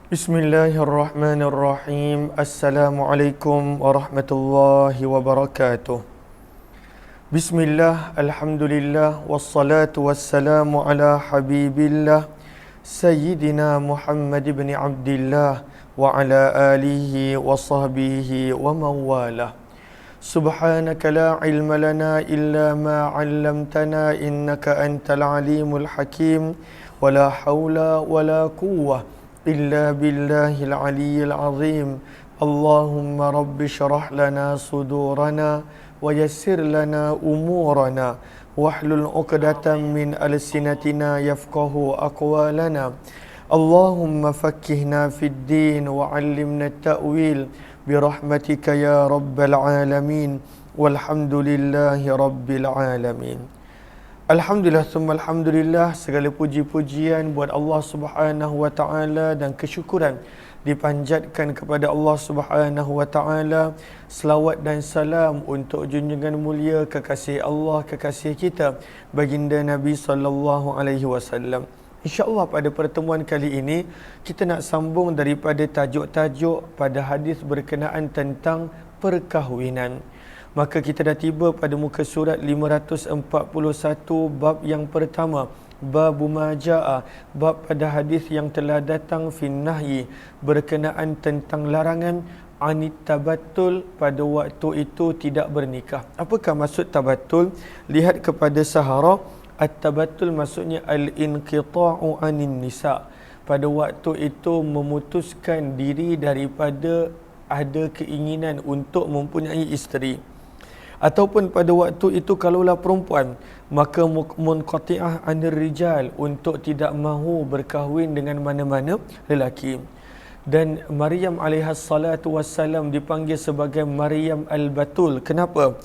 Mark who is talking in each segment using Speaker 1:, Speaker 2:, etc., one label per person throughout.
Speaker 1: Bismillahirrahmanirrahim. Assalamualaikum warahmatullahi wabarakatuh. Bismillah, alhamdulillah, wassalatu wassalamu ala habibillah Sayyidina Muhammad ibn Abdillah wa ala alihi wa sahbihi wa mawalah. Subhanaka la ilma lana illa ma 'allamtana innaka antal alimul hakim wa la hawla wa la quwwah illa billahil aliyyil azim. Allahumma rabbi syrah lana sudurana wa yassir lana umurana wahlul 'uqdatam min alsinatina yafqahu aqwalana. Allahumma fakkihna fid din wa 'allimna at-ta'wil birahmatika ya rabbal alamin walhamdulillahi rabbil alamin. Alhamdulillah summa alhamdulillah, segala puji-pujian buat Allah Subhanahu wa taala dan kesyukuran dipanjatkan kepada Allah Subhanahu wa taala. Selawat dan salam untuk junjungan mulia kekasih Allah, kekasih kita, baginda Nabi sallallahu alaihi wasallam. InsyaAllah pada pertemuan kali ini kita nak sambung daripada tajuk-tajuk pada hadis berkenaan tentang perkahwinan. Maka kita dah tiba pada muka surat 541, bab yang pertama, bab majaa, bab pada hadis yang telah datang fin nahyi, berkenaan tentang larangan anit tabattul, pada waktu itu tidak bernikah. Apakah maksud tabattul? Lihat kepada Sahara. At-tabattul maksudnya al-inqita'u anin nisa, pada waktu itu memutuskan diri daripada ada keinginan untuk mempunyai isteri. Ataupun pada waktu itu kalaulah perempuan, maka munqati'ah anir rijal, untuk tidak mahu berkahwin dengan mana-mana lelaki. Dan Maryam alaihas salatu wassalam dipanggil sebagai Maryam al-Batul. Kenapa?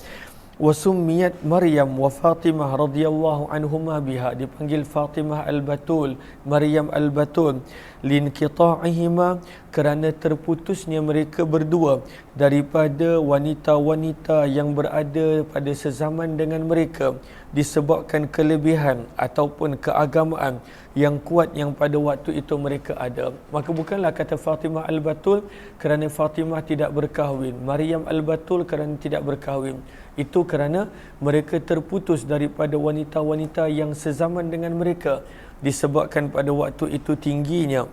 Speaker 1: Wasummiyat Maryam wa Fatimah radhiyallahu anhuma biha, dipanggil Fatimah al-Batul, Maryam al-Batul, linqita'ihima, kerana terputusnya mereka berdua daripada wanita-wanita yang berada pada sezaman dengan mereka, disebabkan kelebihan ataupun keagamaan yang kuat yang pada waktu itu mereka ada. Maka bukanlah kata Fatimah al-Batul kerana Fatimah tidak berkahwin, Maryam al-Batul kerana tidak berkahwin. Itu kerana mereka terputus daripada wanita-wanita yang sezaman dengan mereka, disebabkan pada waktu itu tingginya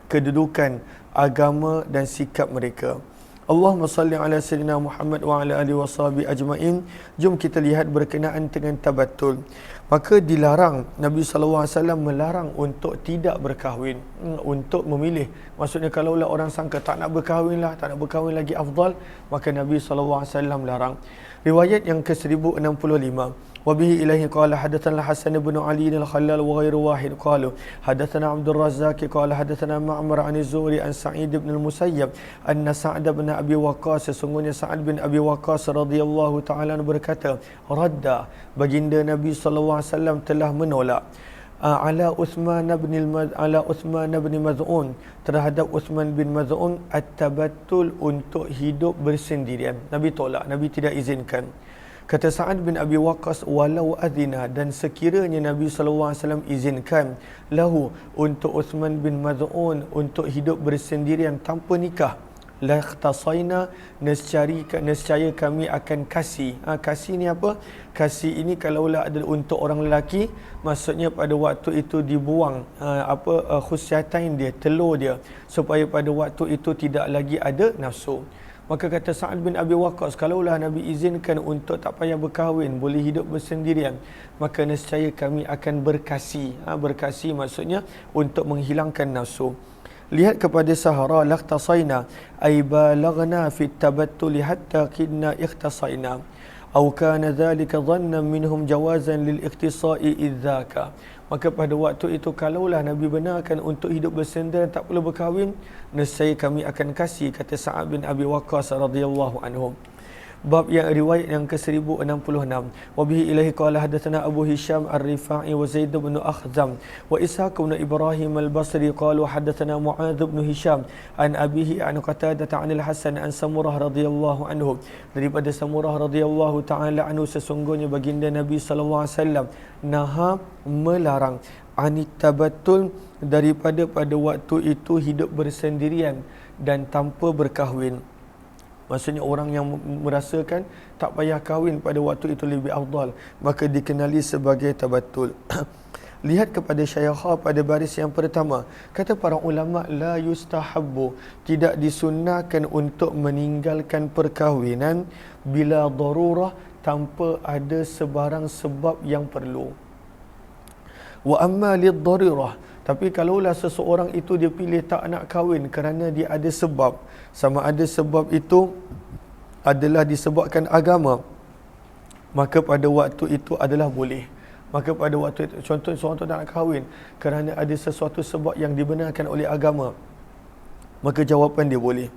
Speaker 1: kedudukan agama dan sikap mereka. Allahumma salli ala sayyidina Muhammad wa ala alihi washabi ajmain. Jom kita lihat berkenaan dengan tabattul. Maka dilarang, Nabi SAW melarang untuk tidak berkahwin, untuk memilih. Maksudnya kalaulah orang sangka tak nak berkahwin lah, tak nak berkahwin lagi afdal, maka Nabi SAW larang. Riwayat yang ke-1065. Wabihi ilahi qala hadatsana Hasan bin Ali al-Khallal wa ghairu wahid qalu hadatsana Abdul Razzaq qala hadatsana Ma'mar an Az-Zuhri an Sa'id bin al-Musayyab anna Sa'd bin Abi Waqqas, sesungguhnya Sa'ad bin Abi Waqqas radhiyallahu ta'ala berkata, radda, baginda Nabi sallallahu alaihi wasallam telah menolak ala Uthman bin Maz'un, terhadap Uthman bin Maz'un, at-tabattul, untuk hidup bersendirian. Nabi tolak, Nabi tidak izinkan. Kata Sa'ad bin Abi Waqqas, walau adzina, dan sekiranya Nabi SAW izinkan lahu, untuk Uthman bin Maz'un, untuk hidup bersendirian tanpa nikah, la ikhtasaina, nescaya kami akan kasih. Kasih ni apa? Kasih ini kalaulah ada untuk orang lelaki, maksudnya pada waktu itu dibuang khusyatan dia, telur dia, supaya pada waktu itu tidak lagi ada nafsu. Maka kata Sa'ad bin Abi Waqqas, kalaulah Nabi izinkan untuk tak payah berkahwin, boleh hidup bersendirian, maka nescaya kami akan berkasih. Berkasih maksudnya untuk menghilangkan nafsu. Lihat kepada Sahara, laqtasaina ay balaghna fi tabattul hatta kidna ikhtasaina aw kana dhalika dhannan minhum jawazan lil ikhtisa'i idzaka. Maka pada waktu itu kalaulah Nabi benarkan untuk hidup bersendirian, tak perlu berkahwin, nescaya kami akan kasih, kata Sa'ad bin Abi Waqqas radhiyallahu anhu. Bab yang riwayat yang ke-1066. Wa bihi ilahi qala hadatsana Abu Hisham Ar-Rifa'i wa Zaid bin Akhzam wa Ishaq bin Ibrahim Al-Basri qalu hadatsana Mu'adz bin Hisham an abihi an Qatadah an Al-Hasan an Samurah radhiyallahu anhu. Daripada Samurah radhiyallahu taala anhu, sesungguhnya baginda Nabi sallallahu alaihi wasallam naha, melarang, anitabatul, daripada pada waktu itu hidup bersendirian dan tanpa berkahwin. Maksudnya orang yang merasakan tak payah kahwin pada waktu itu lebih afdal, maka dikenali sebagai tabattul. Lihat kepada Syaikha pada baris yang pertama. Kata para ulama, la yustahabbu, tidak disunnahkan untuk meninggalkan perkahwinan bila darurah, tanpa ada sebarang sebab yang perlu. Wa amma lid-darirah, tapi kalaulah seseorang itu dia pilih tak nak kahwin kerana dia ada sebab, sama ada sebab itu adalah disebabkan agama, maka pada waktu itu adalah boleh. Maka pada waktu itu, contoh seorang tu tak nak kahwin kerana ada sesuatu sebab yang dibenarkan oleh agama, maka jawapan dia boleh.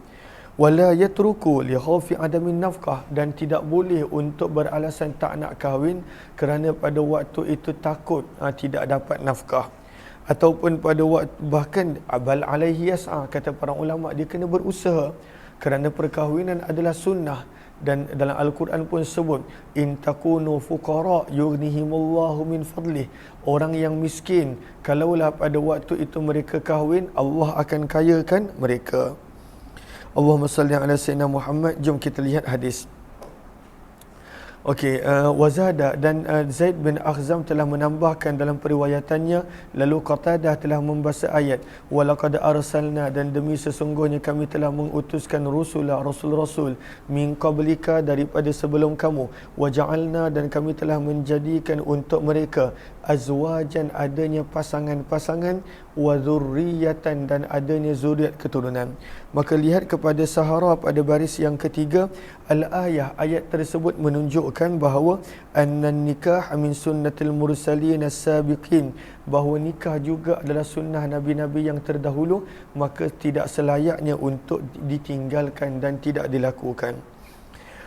Speaker 1: Wala yatruku li khawfi adamin nafkah, dan tidak boleh untuk beralasan tak nak kahwin kerana pada waktu itu takut tidak dapat nafkah. Ataupun pada waktu, bahkan bal alaihi yas'a, kata para ulama, dia kena berusaha kerana perkahwinan adalah sunnah. Dan dalam Al-Quran pun sebut, in takunu fuqara yughnihimullahu min fadlih, orang yang miskin kalaulah pada waktu itu mereka kahwin, Allah akan kayakan mereka. Allahumma salli ala sayyidina Muhammad. Jom kita lihat hadis. Okey, wazada, dan Zaid bin Akhzam telah menambahkan dalam periwayatannya, lalu Qatadah telah membaca ayat, walaqad arsalna, dan demi sesungguhnya kami telah mengutuskan rasul-rasul min qablika, daripada sebelum kamu, waja'alna, dan kami telah menjadikan untuk mereka azwajan, adanya pasangan-pasangan, wa dzurriyyatan, dan adanya zuriat keturunan. Maka lihat kepada Sahara pada baris yang ketiga, al-ayah, ayat tersebut menunjukkan bahawa annan nikah min sunnatil mursalin as-sabiqin, bahawa nikah juga adalah sunnah nabi-nabi yang terdahulu, maka tidak selayaknya untuk ditinggalkan dan tidak dilakukan.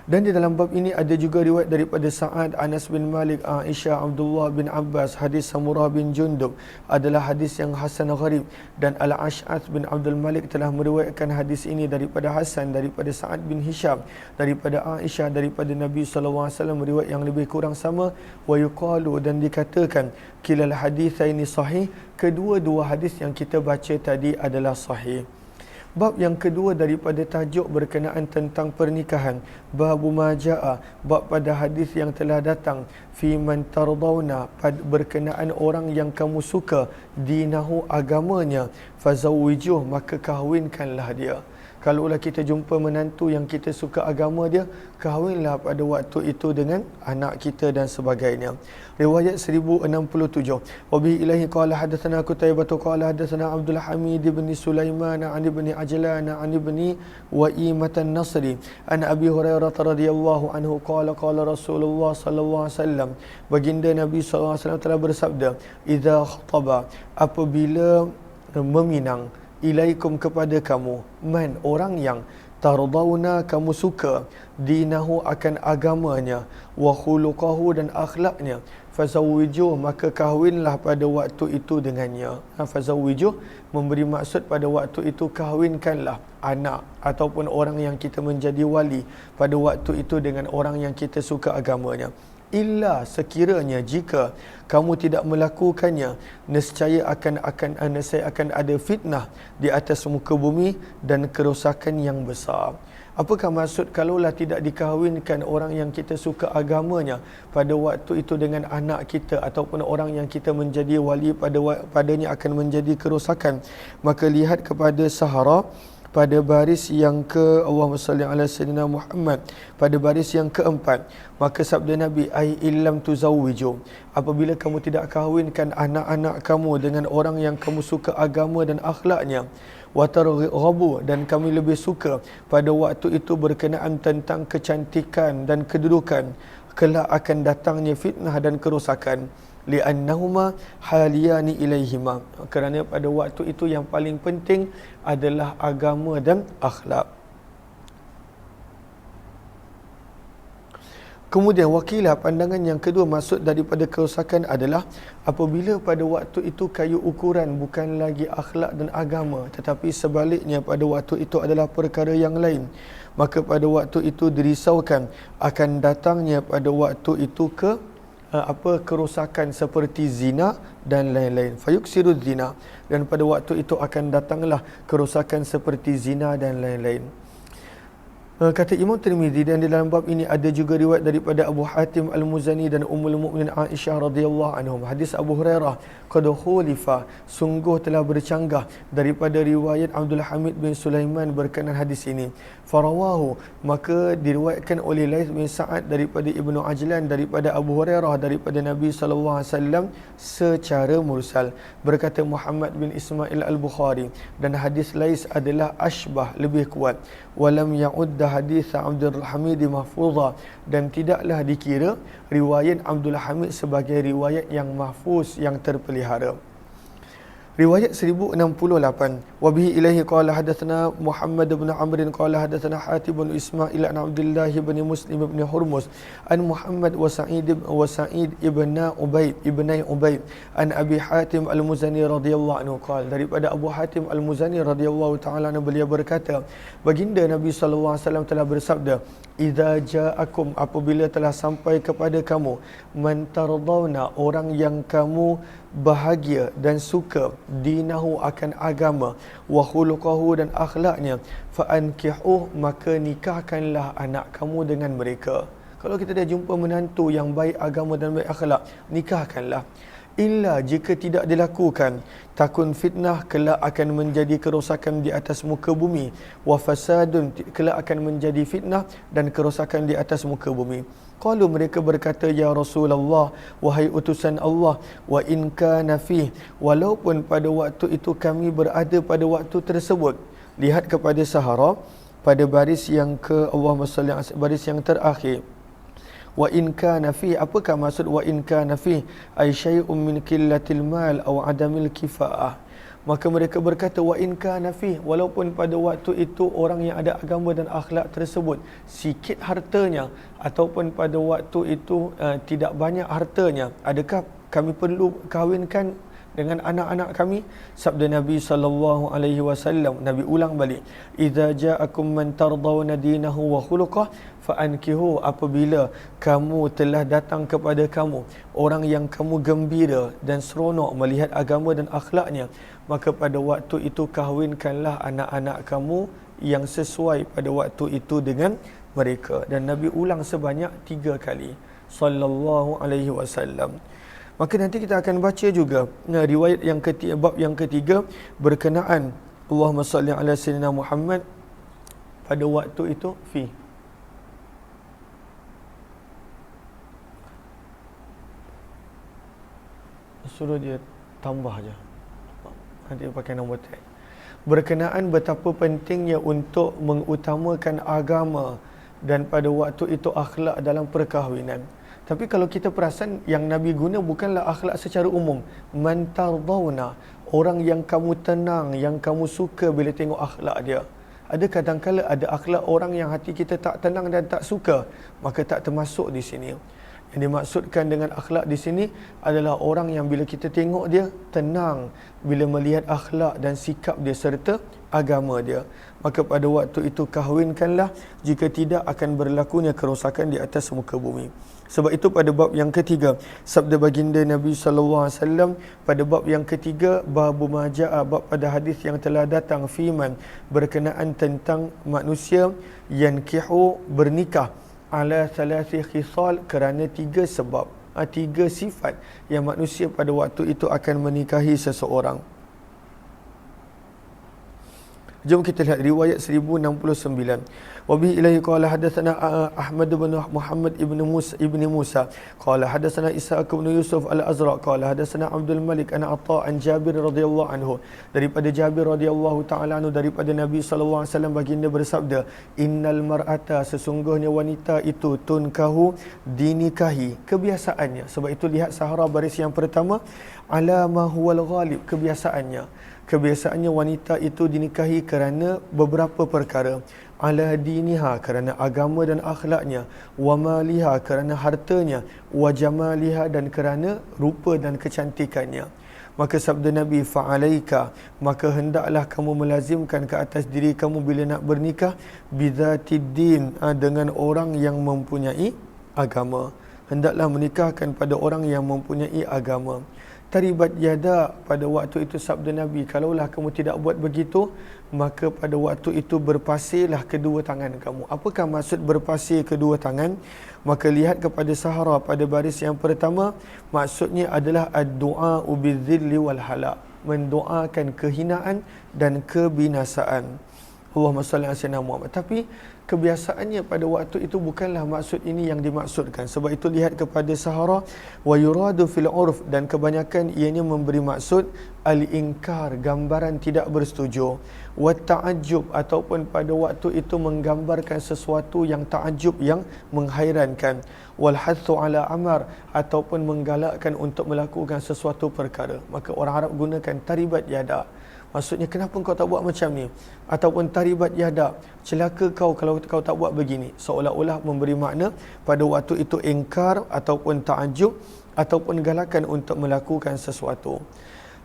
Speaker 1: Dan di dalam bab ini ada juga riwayat daripada Sa'ad, Anas bin Malik, Aisyah, Abdullah bin Abbas, hadis Samurah bin Jundub adalah hadis yang hasan gharib, dan Al-Ash'ath bin Abdul Malik telah meriwayatkan hadis ini daripada Hasan, daripada Sa'ad bin Hisham, daripada Aisyah, daripada Nabi SAW, riwayat yang lebih kurang sama. Wa yuqalu, dan dikatakan, kilal hadithaini sahih, kedua-dua hadis yang kita baca tadi adalah sahih. Bab yang kedua daripada tajuk berkenaan tentang pernikahan, babu maja'a, bab pada hadis yang telah datang, fi man tardawna, berkenaan orang yang kamu suka, dinahu, agamanya, fazawwijuh, maka kahwinkanlah dia. Kalaulah kita jumpa menantu yang kita suka agama dia, kahwinlah pada waktu itu dengan anak kita dan sebagainya. Riwayat 1067. Wa bihi ilahi qala hadatsana Qutaibah qala hadatsana Abdul Hamid bin Sulaiman an ibni Ajlan an ibni Wa'imah an-Nasri an Abi Hurairah radhiyallahu anhu qala qala Rasulullah sallallahu alaihi wasallam, baginda Nabi sallallahu alaihi wasallam telah bersabda, idza khataba, apabila meminang, ilaikum, kepada kamu, man, orang yang tardawna, kamu suka, dinahu, akan agamanya, wa khuluqahu, dan akhlaknya, fazawwijuh, maka kahwinlah pada waktu itu dengannya. Fazawwijuh memberi maksud pada waktu itu kahwinkanlah anak ataupun orang yang kita menjadi wali pada waktu itu dengan orang yang kita suka agamanya. Illa, sekiranya jika kamu tidak melakukannya, nescaya akan ada fitnah di atas muka bumi dan kerosakan yang besar. Apakah maksud kalaulah tidak dikahwinkan orang yang kita suka agamanya pada waktu itu dengan anak kita ataupun orang yang kita menjadi wali padanya akan menjadi kerosakan? Maka lihat kepada Sahara pada baris yang ke, Allahumma salli ala sayyidina Muhammad, pada baris yang keempat, maka sabda Nabi, ai illam tuzawwiju, apabila kamu tidak kahwinkan anak-anak kamu dengan orang yang kamu suka agama dan akhlaknya, wa targhabu, dan kami lebih suka pada waktu itu berkenaan tentang kecantikan dan kedudukan, kelak akan datangnya fitnah dan kerosakan. Li'annahuma haliyani ilaihima, kerana pada waktu itu yang paling penting adalah agama dan akhlak. Kemudian wakilah, pandangan yang kedua, maksud daripada kerosakan adalah apabila pada waktu itu kayu ukuran bukan lagi akhlak dan agama, tetapi sebaliknya pada waktu itu adalah perkara yang lain, maka pada waktu itu dirisaukan akan datangnya pada waktu itu kerosakan seperti zina dan lain-lain. Fayuksiru zina, dan pada waktu itu akan datanglah kerosakan seperti zina dan lain-lain. Kata Imam Tirmizi, dan di dalam bab ini ada juga riwayat daripada Abu Hatim Al-Muzani dan Ummul Mukminin Aisyah radhiyallahu anhum. Hadis Abu Hurairah, qad khulifa, sungguh telah bercanggah, daripada riwayat Abdul Hamid bin Sulaiman berkenaan hadis ini. Farawahu, maka diriwayatkan oleh Laits bin Sa'ad daripada Ibnu Ajlan daripada Abu Hurairah daripada Nabi sallallahu alaihi wasallam secara mursal. Berkata Muhammad bin Ismail Al-Bukhari, dan hadis Laits adalah ashbah, lebih kuat. Walam ya'udda hadis Abdul Hamid mahfuzah, dan tidaklah dikira riwayat Abdul Hamid sebagai riwayat yang mahfuz, yang terpelihara. Riwayat 1068. Wa bihi ilaihi qala hadatsana Muhammad bin Amr qala hadatsana Hatib bin Ismail an Abdullah bin Muslim bin Hurmuz an Muhammad wa Sa'id ibn Ubayd an Abi Hatim Al-Muzani radhiyallahu anhu qala, daripada Abu Hatim Al-Muzani radhiyallahu taala anhu, beliau berkata, baginda Nabi sallallahu alaihi wasallam telah bersabda, idza ja'akum, apabila telah sampai kepada kamu, man tardawna, orang yang kamu bahagia dan suka, dinahu, akan agama, wa khuluquhu, dan akhlaknya, fa ankihuh, maka nikahkanlah anak kamu dengan mereka. Kalau kita dah jumpa menantu yang baik agama dan baik akhlak, nikahkanlah. Illa, jika tidak dilakukan, takun fitnah, kelak akan menjadi kerosakan di atas muka bumi, wa fasadun, kelak akan menjadi fitnah dan kerosakan di atas muka bumi. Qalu, mereka berkata, ya Rasulullah, wahai utusan Allah, wa in kana fi, walaupun pada waktu itu kami berada pada waktu tersebut. Lihat kepada Sahara pada baris yang Allahumma salli ala baris yang terakhir. Wa in kana fi, apakah maksud wa in kana fi? Ay syai'un min qillatil mal aw adamil kifaah. Maka mereka berkata, wa in kana fi, walaupun pada waktu itu orang yang ada agama dan akhlak tersebut sikit hartanya, ataupun pada waktu itu tidak banyak hartanya, adakah kami perlu kahwinkan dengan anak-anak kami? Sabda Nabi sallallahu alaihi wasallam, Nabi ulang balik, idza ja'akum man tardawna dinahu wa khuluquh fa ankihu, apabila kamu telah datang kepada kamu orang yang kamu gembira dan seronok melihat agama dan akhlaknya, maka pada waktu itu kahwinkanlah anak-anak kamu yang sesuai pada waktu itu dengan mereka. Dan Nabi ulang sebanyak 3 kali sallallahu alaihi wasallam. Maka nanti kita akan baca juga riwayat yang ketiga, bab yang ketiga berkenaan Allahumma salli ala sayyidina Muhammad pada waktu itu fi. Suruh dia tambah je. Nanti pakai nombor tag. Berkenaan betapa pentingnya untuk mengutamakan agama dan pada waktu itu akhlak dalam perkahwinan. Tapi kalau kita perasan, yang Nabi guna bukanlah akhlak secara umum. Man tardawna, orang yang kamu tenang, yang kamu suka bila tengok akhlak dia. Ada kadang-kala ada akhlak orang yang hati kita tak tenang dan tak suka, maka tak termasuk di sini. Yang dimaksudkan dengan akhlak di sini adalah orang yang bila kita tengok dia tenang bila melihat akhlak dan sikap dia serta agama dia. Maka pada waktu itu kahwinkanlah, jika tidak akan berlakunya kerosakan di atas muka bumi. Sebab itu pada bab yang ketiga, sabda baginda Nabi sallallahu alaihi wasallam pada bab yang ketiga, bab majaa, bab pada hadis yang telah datang fiman, berkenaan tentang manusia yang kihu, bernikah ala thalathi khisal, kerana 3 sebab, 3 sifat yang manusia pada waktu itu akan menikahi seseorang. Jom kita lihat riwayat 1069. Wa bihi ilaihi qala hadatsana Ahmad bin Muhammad ibn Musa qala hadatsana Ishaq bin Yusuf al-Azraq qala hadatsana Abdul Malik an Atha an Jabir radhiyallahu anhu, daripada Jabir radhiyallahu taala anhu, daripada Nabi sallallahu alaihi wasallam baginda bersabda, innal mar'ata, sesungguhnya wanita itu, tunkahu, dinikahi, kebiasaannya. Sebab itu lihat Sahara baris yang pertama, ala ma huwal ghalib, kebiasaannya wanita itu dinikahi kerana beberapa perkara. Ala diniha, kerana agama dan akhlaknya, wa maliha, kerana hartanya, wa jamaliha, dan kerana rupa dan kecantikannya. Maka sabda Nabi, fa'alaika, maka hendaklah kamu melazimkan ke atas diri kamu bila nak bernikah, bidzatid din, dengan orang yang mempunyai agama. hendaklah menikahkan pada orang yang mempunyai agama. Taribat yada, pada waktu itu sabda Nabi, kalaulah kamu tidak buat begitu, maka pada waktu itu berpasirlah kedua tangan kamu. Apakah maksud berpasir kedua tangan? Maka lihat kepada Sahara pada baris yang pertama, maksudnya adalah ad-du'a bizilli wal halak, mendoakan kehinaan dan kebinasaan. Allahumma salli ala sayyidina Muhammad. Tapi kebiasaannya pada waktu itu bukanlah maksud ini yang dimaksudkan. Sebab itu lihat kepada Sahara, wa yuradu fil urf, dan kebanyakan ianya memberi maksud al-inkar, gambaran tidak bersetuju, wa ta'ajjub, ataupun pada waktu itu menggambarkan sesuatu yang ta'ajjub, yang menghairankan, wal hathu ala amar, ataupun menggalakkan untuk melakukan sesuatu perkara. Maka orang Arab gunakan taribat yada, maksudnya kenapa kau tak buat macam ni, ataupun taribat yada, celaka kau kalau kau tak buat begini, seolah-olah memberi makna pada waktu itu ingkar ataupun ta'ajub ataupun galakan untuk melakukan sesuatu.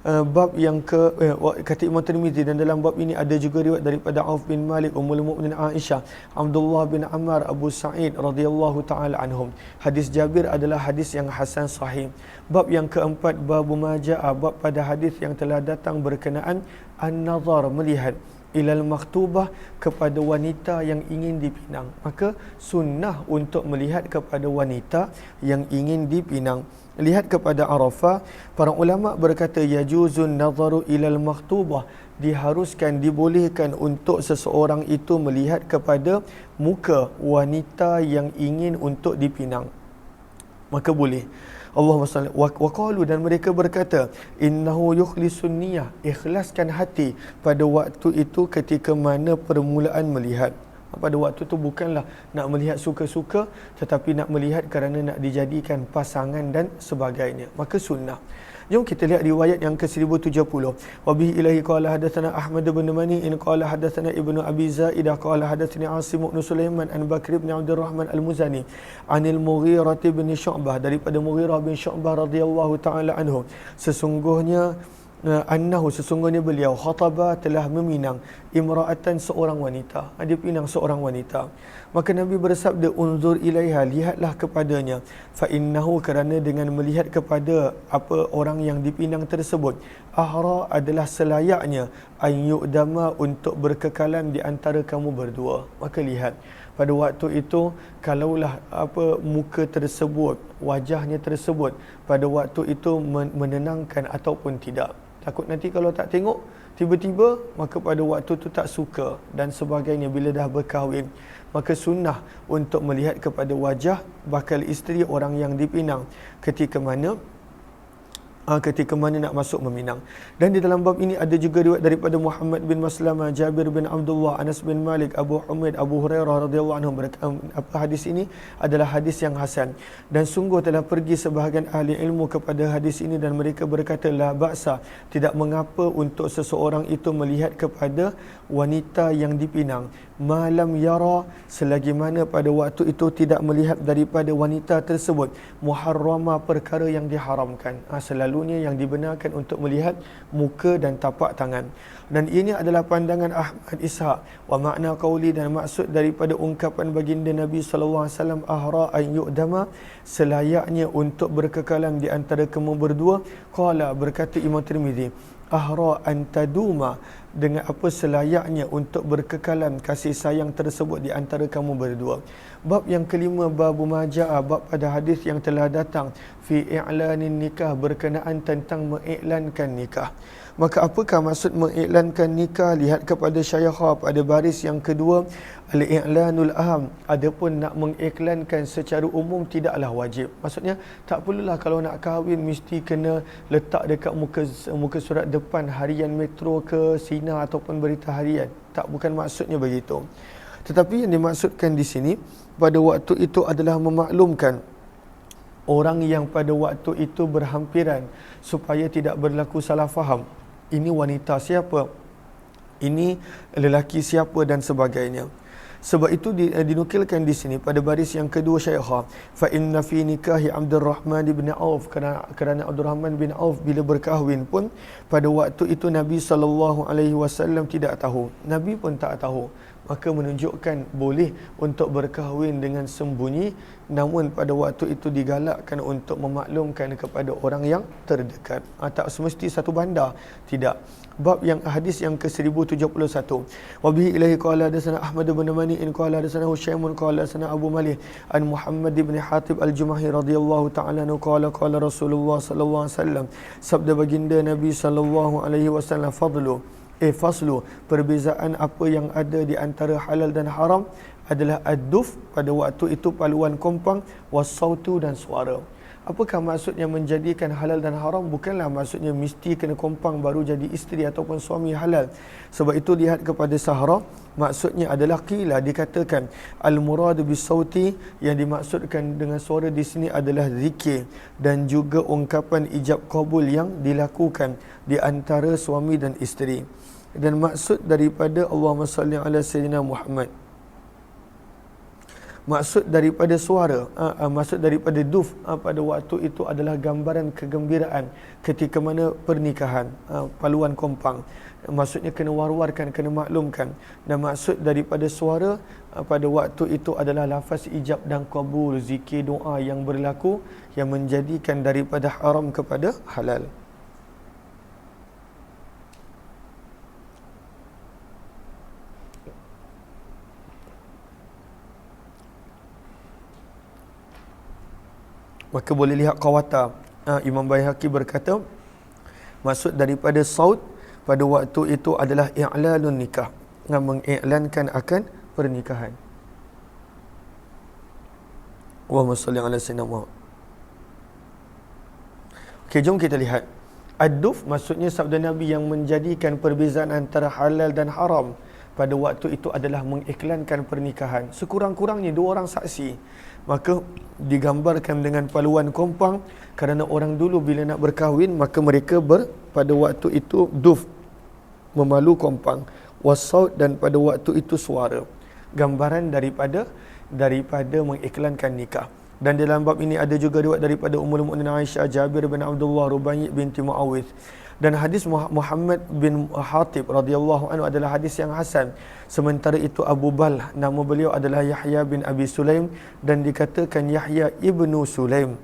Speaker 1: Bab yang kata Imam Tirmizi, dan dalam bab ini ada juga riwayat daripada Auf bin Malik, Ummul Mukminin Aisyah, Abdullah bin Ammar, Abu Sa'id radhiyallahu taala anhum. Hadis Jabir adalah hadis yang hasan sahih. Bab yang keempat, babu majaa, bab pada hadis yang telah datang berkenaan an-nazar, melihat, ilal maktubah, kepada wanita yang ingin dipinang. Maka sunnah untuk melihat kepada wanita yang ingin dipinang. Lihat kepada Arafah, para ulama berkata yajuzun nazaru ilal maktubah, diharuskan, dibolehkan untuk seseorang itu melihat kepada muka wanita yang ingin untuk dipinang. Maka boleh. Allahumma salli wa qalu, dan mereka berkata innahu yukhlisun niyah, ikhlaskan hati pada waktu itu ketika mana permulaan melihat. Pada waktu itu bukanlah nak melihat suka-suka, tetapi nak melihat kerana nak dijadikan pasangan dan sebagainya. Maka sunnah. Jom kita lihat riwayat yang ke-1070. Wa bihi ilahi qala hadatsana Ahmad bin Mani'in qala hadatsana Ibnu Abi Zaidah qala hadatsani Asim bin Sulaiman an Bakr bin Abdurrahman Al-Muzani anil Mughirah bin Syu'bah, daripada Mughirah bin Syu'bah radhiyallahu taala anhu, sesungguhnya beliau khataba, telah meminang imra'atan, seorang wanita. Dia pinang seorang wanita. Maka Nabi bersabda, unzur ilaiha, lihatlah kepadanya, fa innahu, kerana dengan melihat kepada apa orang yang dipinang tersebut, ahra, adalah selayaknya, an yu'dama, untuk berkekalan di antara kamu berdua. Maka lihat pada waktu itu, kalaulah muka tersebut, wajahnya tersebut pada waktu itu menenangkan ataupun tidak. Takut nanti kalau tak tengok tiba-tiba, maka pada waktu tu tak suka dan sebagainya bila dah berkahwin. Maka sunnah untuk melihat kepada wajah bakal isteri orang yang dipinang ketika mana nak masuk meminang. Dan di dalam bab ini ada juga riwayat daripada Muhammad bin Maslamah, Jabir bin Abdullah, Anas bin Malik, Abu Humaid, Abu Hurairah radhiyallahu anhum. Hadis ini adalah hadis yang hasan, dan sungguh telah pergi sebahagian ahli ilmu kepada hadis ini, dan mereka berkata la ba'sa, tidak mengapa untuk seseorang itu melihat kepada wanita yang dipinang, malam yara, selagi mana pada waktu itu tidak melihat daripada wanita tersebut muharrama, perkara yang diharamkan. Selalunya yang dibenarkan untuk melihat muka dan tapak tangan. Dan ini adalah pandangan Ahmad Ishaq. Wa makna qauli, dan maksud daripada ungkapan baginda Nabi sallallahu alaihi wasallam, ahra an yu'dama, selayaknya untuk berkekalan di antara kamu berdua. Qala, berkata Imam Tirmizi, ahra an taduma, dengan apa selayaknya untuk berkekalan kasih sayang tersebut di antara kamu berdua. Bab yang kelima, babu majaa, bab pada hadis yang telah datang fi i'lanin nikah, berkenaan tentang mengiklankan nikah. Maka apakah maksud mengiklankan nikah? Lihat kepada Syaikha pada baris yang kedua, al-i'lanul aham, adapun nak mengiklankan secara umum tidaklah wajib. Maksudnya tak perlulah kalau nak kahwin mesti kena letak dekat muka surat depan harian Metro ke Sinar ataupun Berita Harian. Tak, bukan maksudnya begitu. Tetapi yang dimaksudkan di sini pada waktu itu adalah memaklumkan orang yang pada waktu itu berhampiran supaya tidak berlaku salah faham. Ini wanita siapa? Ini lelaki siapa dan sebagainya. Sebab itu dinukilkan di sini pada baris yang kedua Syaikha, fa inna fi nikahi Abdurrahman bin Auf, kerana Abdurrahman bin Auf bila berkahwin pun pada waktu itu Nabi SAW tidak tahu, Nabi pun tak tahu, maka menunjukkan boleh untuk berkahwin dengan sembunyi, namun pada waktu itu digalakkan untuk memaklumkan kepada orang yang terdekat. Tak semesti satu bandar, tidak. Bab yang hadis yang ke-1071. Wa bihi ilaihi qala hadatsana Ahmad bin Mani'in qala hadatsana Husyaimun qala hadatsana Abu Malih an Muhammad bin Hatib al-Jumahi radhiyallahu ta'ala anhu qala Rasulullah sallallahu alaihi wasallam, sabda baginda Nabi sallallahu alaihi wasallam, faslu, perbezaan apa yang ada di antara halal dan haram adalah ad-duf, pada waktu itu paluan kompang, was-sautu, dan suara. Apakah maksudnya menjadikan halal dan haram? Bukanlah maksudnya mesti kena kompang baru jadi isteri ataupun suami halal. Sebab itu lihat kepada Sahra, maksudnya adalah qila, dikatakan al-murad bis-sauti, yang dimaksudkan dengan suara di sini adalah zikir dan juga ungkapan ijab qabul yang dilakukan di antara suami dan isteri. Dan maksud daripada Allahumma salli ala sayyidina Muhammad, maksud daripada suara, maksud daripada duf pada waktu itu adalah gambaran kegembiraan ketika mana pernikahan, paluan kompang. Maksudnya kena war-warkan, kena maklumkan. Dan maksud daripada suara pada waktu itu adalah lafaz ijab dan qabul, zikir doa yang berlaku yang menjadikan daripada haram kepada halal. Maka boleh lihat Qawata, Imam Baihaqi berkata, maksud daripada saut pada waktu itu adalah i'lalun nikah, mengiklankan akan pernikahan. Allahumma salli ala sayyidina Muhammad. Okey, jom kita lihat. Ad-duf maksudnya sabda Nabi yang menjadikan perbezaan antara halal dan haram pada waktu itu adalah mengiklankan pernikahan. Sekurang-kurangnya 2 orang saksi. Maka digambarkan dengan paluan kompang, kerana orang dulu bila nak berkahwin maka mereka pada waktu itu duf, memalu kompang, wasaut, dan pada waktu itu suara, gambaran daripada mengiklankan nikah. Dan dalam bab ini ada juga riwayat daripada Ummul Mukminin Aisyah, Jabir bin Abdullah, Rubai' binti Muawidh. Dan hadis Muhammad bin Hatib radhiyallahu anhu adalah hadis yang hasan. Sementara itu Abu Bal, nama beliau adalah Yahya bin Abi Sulaim, dan dikatakan Yahya ibnu Sulaim.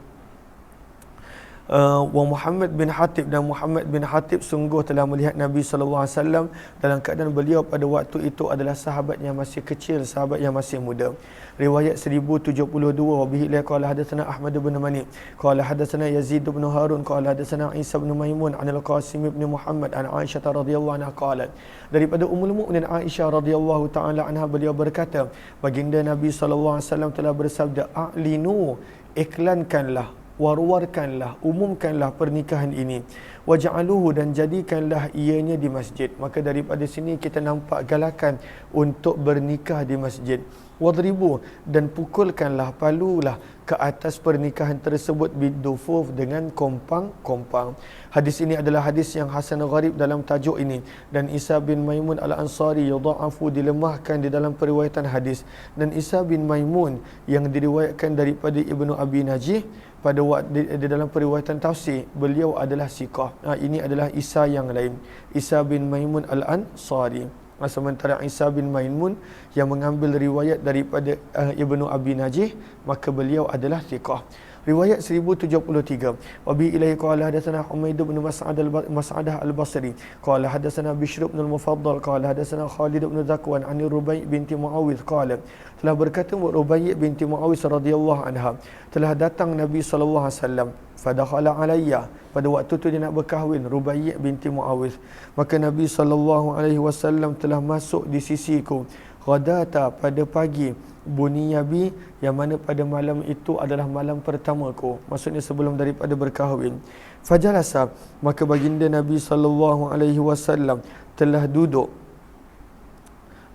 Speaker 1: Wa Muhammad bin Hatib, dan Muhammad bin Hatib sungguh telah melihat Nabi SAW dalam keadaan beliau pada waktu itu adalah sahabat yang masih kecil, sahabat yang masih muda. Riwayat 1072, wa bihi la qala hadatsana Ahmad bin Mani qala hadatsana Yazid bin Harun qala hadatsana Isa bin Maimun an al-Qasim bin Muhammad an Aisyah radhiyallahu anha qalat, daripada Ummul Mukminin Aisyah radhiyallahu taala anha beliau berkata, baginda Nabi SAW telah bersabda, a'linu, iklankanlah, war-warkanlah, umumkanlah pernikahan ini, waj'aluhu, dan jadikanlah ianya di masjid. Maka daripada sini kita nampak galakan untuk bernikah di masjid. Wadribu, dan pukulkanlah, palulah ke atas pernikahan tersebut bidufuf, dengan kompang-kompang. Hadis ini adalah hadis yang hasan gharib dalam tajuk ini, dan Isa bin Maimun al-Ansari yudha'afu, dilemahkan di dalam periwayatan hadis. Dan Isa bin Maimun yang diriwayatkan daripada Ibnu Abi Najih pada waktu di dalam periwayatan tafsir, beliau adalah siqah. Ini adalah Isa yang lain, Isa bin Maimun al-Ansari. Sementara Isa bin Maimun yang mengambil riwayat daripada Ibnu Abi Najih, maka beliau adalah thiqah. Riwayat 1073, wa bi ilaihi qala hadatsana Humaid bin Mas'adah al-Basri qala hadatsana Bishr bin al-Mufaddal qala hadatsana Khalid bin Zakwan an Rubai' binti Muawidh qala, telah berkata Rubai' binti Muawidh radhiyallahu anha, telah datang Nabi sallallahu alaihi wasallam, fadakhala alayya, pada waktu tu dia nak berkahwin, Rubai' binti Muawidh, maka Nabi sallallahu alaihi wasallam telah masuk di sisiku, ghadata, pada pagi, bunyabi, yang mana pada malam itu adalah malam pertamaku, maksudnya sebelum daripada berkahwin. Fajalasa, maka baginda Nabi sallallahu alaihi wasallam telah duduk,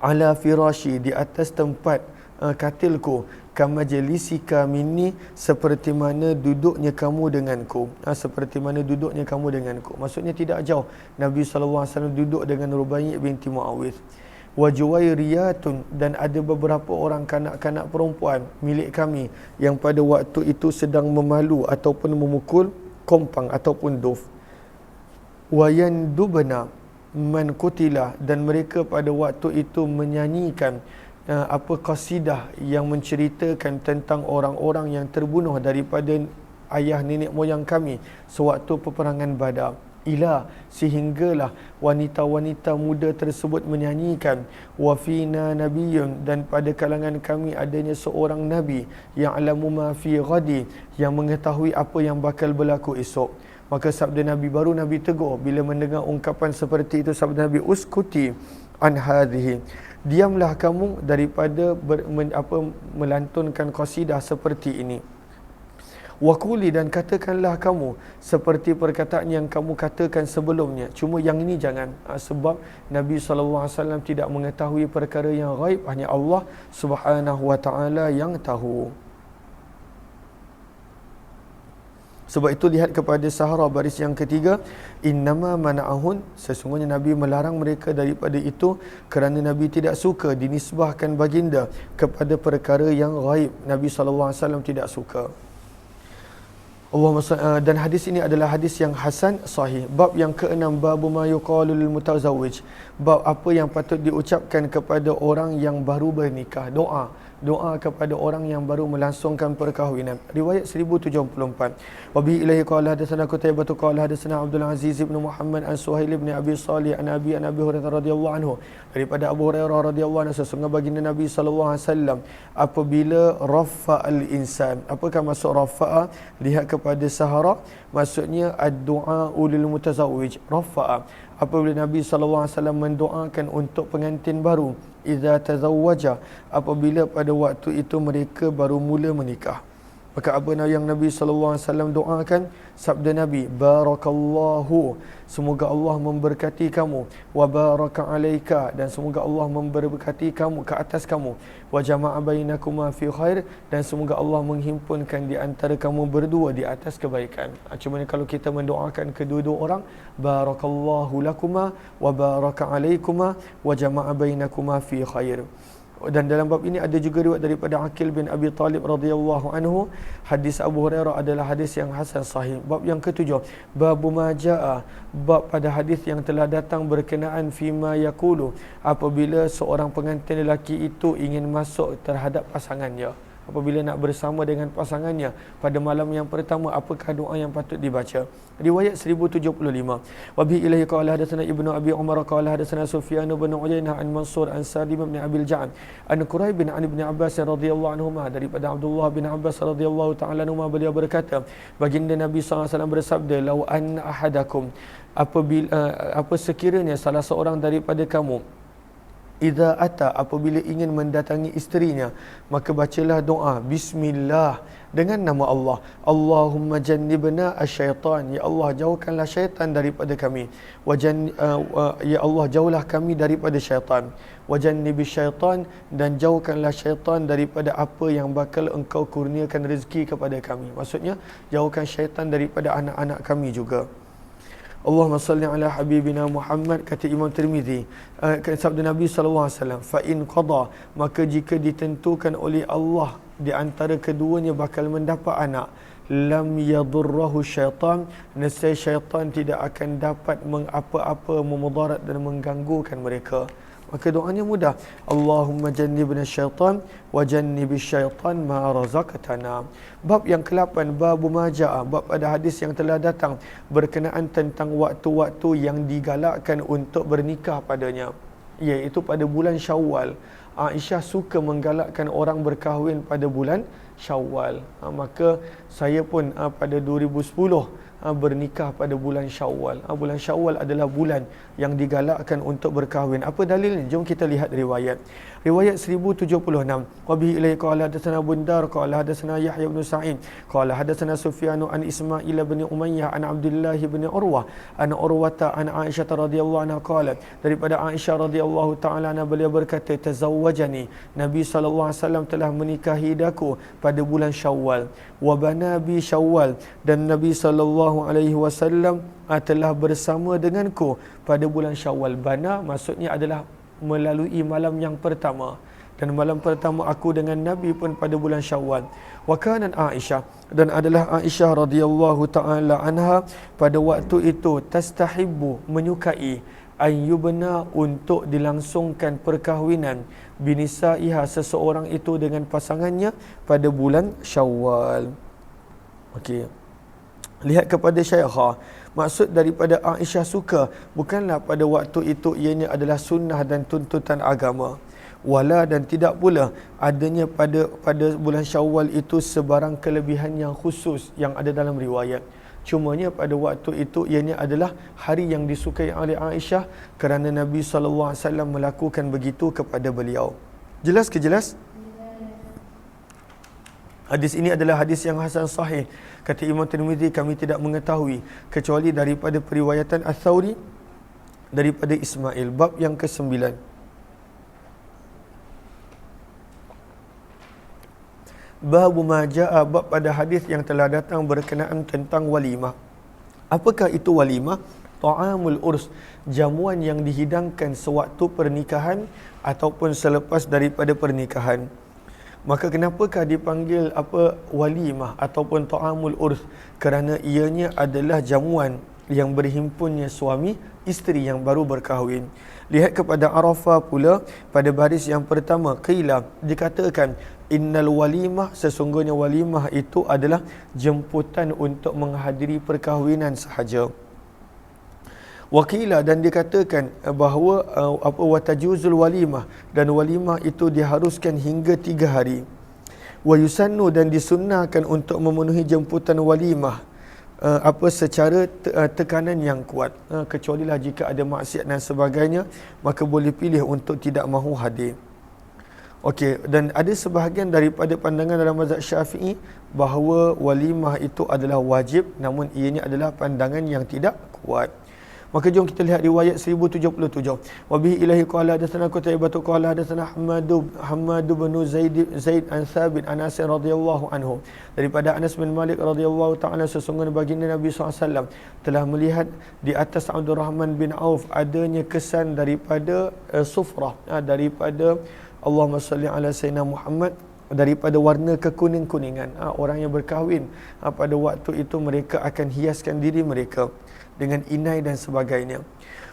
Speaker 1: ala firashi, di atas tempat katilku, kamajlisika minni, seperti mana duduknya kamu denganku, seperti mana duduknya kamu denganku, maksudnya tidak jauh Nabi sallallahu alaihi wasallam duduk dengan Rubai' binti Muawidh. wa juwairiyatun, dan ada beberapa orang kanak-kanak perempuan milik kami yang pada waktu itu sedang memalu ataupun memukul kompang ataupun duf. Wa yandubna man kutila, dan mereka pada waktu itu menyanyikan qasidah yang menceritakan tentang orang-orang yang terbunuh daripada ayah nenek moyang kami sewaktu peperangan Badar. Sehinggalah wanita-wanita muda tersebut menyanyikan, wa fina nabiyyun, dan pada kalangan kami adanya seorang nabi yang ya'lamu ma fi ghadi, yang mengetahui apa yang bakal berlaku esok. Maka sabda Nabi, baru Nabi tegur bila mendengar ungkapan seperti itu, sabda Nabi, uskuti an hadhihi, diamlah kamu daripada melantunkan qasidah seperti ini. Wakuli, dan katakanlah kamu seperti perkataan yang kamu katakan sebelumnya, cuma yang ini jangan, sebab Nabi SAW tidak mengetahui perkara yang ghaib, hanya Allah Subhanahu wa taala yang tahu. Sebab itu lihat kepada Sahara baris yang ketiga, innama mana'ahun, sesungguhnya Nabi melarang mereka daripada itu kerana Nabi tidak suka dinisbahkan baginda kepada perkara yang ghaib. Nabi SAW tidak suka. Dan hadis ini adalah hadis yang hasan sahih. Bab yang ke-6, babu ma yuqalu lil mutazawwij, bab apa yang patut diucapkan kepada orang yang baru bernikah. Doa kepada orang yang baru melangsungkan perkahwinan. Riwayat 1074. Wa bi ilaihi qala hadatsana Qutaibah qala hadatsana Abdul Aziz bin Muhammad an Suhail bin Abi Salih an Abi Hurairah radhiyallahu anhu, daripada Abu Hurairah radhiyallahu anhu, sesungguhnya baginda Nabi sallallahu alaihi wasallam apabila rafa'al insan. Apakah maksud rafa'a? Lihat kepada Sahara, maksudnya ad-du'a lil mutazawwij. Rafa'a, apabila Nabi sallallahu alaihi wasallam mendoakan untuk pengantin baru, idza tazawwaja, apabila pada waktu itu mereka baru mula menikah. Maka apa yang Nabi sallallahu alaihi wasallam doakan? Sabda Nabi, barakallahu, semoga Allah memberkati kamu, wa baraka alaika, dan semoga Allah memberkati kamu ke atas kamu, wa jama'a bainakuma fi khair, dan semoga Allah menghimpunkan di antara kamu berdua di atas kebaikan. Cuma kalau kita mendoakan kedua-dua orang, barakallahu lakuma wa baraka alaikuma wa jama'a bainakuma fi khair. Dan dalam bab ini ada juga riwayat daripada Aqil bin Abi Talib radhiyallahu anhu. Hadis Abu Hurairah adalah hadis yang hasan sahih. Bab yang ketujuh, babu ma jaa, bab pada hadis yang telah datang berkenaan fima yaqulu, apabila seorang pengantin lelaki itu ingin masuk terhadap pasangannya, apabila nak bersama dengan pasangannya pada malam yang pertama, apakah doa yang patut dibaca. Riwayat 1075. Wa bi ilaihi qala hadatsana Ibnu Abi Umar qala hadatsana Sufyan bin Uyainah an Mansur an Salim bin Abil Ja'd an Quraib bin Ibn Abbas radhiyallahu anhuma, daripada Abdullah bin Abbas radhiyallahu ta'ala anhuma, beliau berkata, baginda Nabi SAW bersabda, lau anna ahadakum, apa sekiranya salah seorang daripada kamu, idza ata, apabila ingin mendatangi isterinya, maka bacalah doa bismillah, dengan nama Allah. Allahumma jannibna asyaitan, ya Allah jauhkanlah syaitan daripada kami, ya Allah jauhlah kami daripada syaitan, wa jannibis syaitan, dan jauhkanlah syaitan daripada apa yang bakal engkau kurniakan rezeki kepada kami. Maksudnya jauhkan syaitan daripada anak-anak kami juga. Allahumma salli ala habibina Muhammad, kata Imam Tirmizi, sabda Nabi SAW, fa in qada, maka jika ditentukan oleh Allah di antara keduanya bakal mendapat anak, lam yadurrahu syaitan, nescaya syaitan tidak akan dapat apa-apa memudarat dan mengganggukan mereka. Maka doanya mudah, Allahumma jannibna syaitan wa jannibis syaitan ma razaqtana. Bab yang ke-8, babu majaa, bab pada hadis yang telah datang berkenaan tentang waktu-waktu yang digalakkan untuk bernikah padanya, iaitu pada bulan Syawal. Aisyah suka menggalakkan orang berkahwin pada bulan Syawal. Maka saya pun pada 2010 bernikah pada bulan Syawal. Bulan Syawal adalah bulan yang digalakkan untuk berkahwin. Apa dalilnya? Jom kita lihat riwayat. Riwayat 1076. Wa bihi ilaihi qala hadatsana Bundar qala hadatsana Yahya bin Sa'id qala hadatsana Sufyan an Ismail bin Umayyah an Abdullah bin Urwah an Urwata an Aisyah radhiyallahu anha qalat, daripada Aisyah radhiyallahu taala anha, beliau berkata, tazawwajani, Nabi sallallahu alaihi wasallam telah menikahi daku pada bulan Syawal, wa bana bi Syawal, dan Nabi sallallahu alaihi wasallam telah bersama denganku pada bulan Syawal. Bana maksudnya adalah melalui malam yang pertama, dan malam pertama aku dengan Nabi pun pada bulan Syawal. Wa kanat Aisyah, dan adalah Aisyah radhiyallahu taala anha pada waktu itu tastahibbu, menyukai ayyubna, untuk dilangsungkan perkahwinan binisaiha, seseorang itu dengan pasangannya pada bulan Syawal. Okey. Lihat kepada Syaikha, maksud daripada Aisyah suka bukanlah pada waktu itu ianya adalah sunnah dan tuntutan agama, wala, dan tidak pula adanya pada bulan Syawal itu sebarang kelebihan yang khusus yang ada dalam riwayat. Cumanya pada waktu itu ianya adalah hari yang disukai oleh Aisyah kerana Nabi SAW melakukan begitu kepada beliau. Jelas ke jelas? Hadis ini adalah hadis yang hasan sahih. Kata Imam Tirmizi, kami tidak mengetahui kecuali daripada periwayatan Ats-Tsauri daripada Ismail. Bab yang ke-9. Bab ma jaa, bab pada hadis yang telah datang berkenaan tentang walimah. Apakah itu walimah? Ta'amul urs, jamuan yang dihidangkan sewaktu pernikahan ataupun selepas daripada pernikahan. Maka kenapakah dipanggil walimah ataupun ta'amul urs? Kerana ianya adalah jamuan yang berhimpunnya suami isteri yang baru berkahwin. Lihat kepada Arafah pula pada baris yang pertama, qila, dikatakan innal walimah, sesungguhnya walimah itu adalah jemputan untuk menghadiri perkahwinan sahaja. Wakila, dan dikatakan bahawa watajuzul walimah, dan walimah itu diharuskan hingga 3 hari. Wa yusannu, dan disunnahkan untuk memenuhi jemputan walimah secara tekanan yang kuat, kecuali lah jika ada maksiat dan sebagainya, maka boleh pilih untuk tidak mahu hadir. Okey, dan ada sebahagian daripada pandangan dalam mazhab Syafi'i bahawa walimah itu adalah wajib, namun ianya adalah pandangan yang tidak kuat. Maka jom kita lihat riwayat 1077. Wa bihi ilahi qala hadatsana Qutaibah qala hadatsana Hammad bin Zaid an Thabit an Anas radhiyallahu anhu. Daripada Anas bin Malik radhiyallahu taala, sesungguhnya baginda Nabi SAW telah melihat di atas Abdul Rahman bin Auf adanya kesan daripada sufrah, daripada Allahumma salli ala sayyidina Muhammad, daripada warna kekuning-kuningan. Orang yang berkahwin pada waktu itu mereka akan hiaskan diri mereka dengan inai dan sebagainya.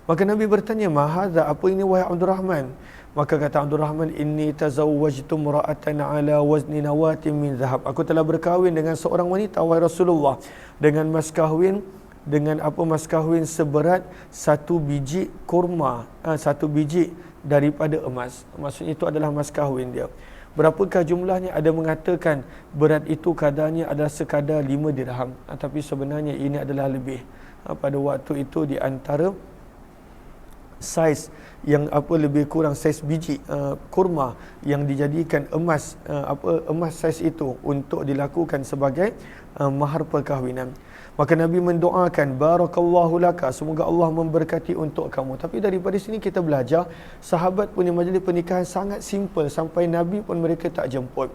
Speaker 1: Maka Nabi bertanya, "Mahadza, apa ini wahai Abdul Rahman?" Maka kata Abdul Rahman, "Inni tazawwajtu imra'atan ala wazni nawatin min zahab." Aku telah berkahwin dengan seorang wanita wahai Rasulullah dengan mas kahwin, dengan mas kahwin seberat 1 biji kurma, 1 biji daripada emas. Maksudnya itu adalah mas kahwin dia. Berapakah jumlahnya? Ada mengatakan berat itu kadarnya adalah sekadar 5 dirham, tapi sebenarnya ini adalah lebih. Pada waktu itu di antara saiz yang lebih kurang saiz biji kurma yang dijadikan emas, emas saiz itu untuk dilakukan sebagai mahar perkahwinan. Maka Nabi mendoakan, barakallahu laka, semoga Allah memberkati untuk kamu. Tapi daripada sini kita belajar, sahabat punya majlis pernikahan sangat simple sampai Nabi pun mereka tak jemput.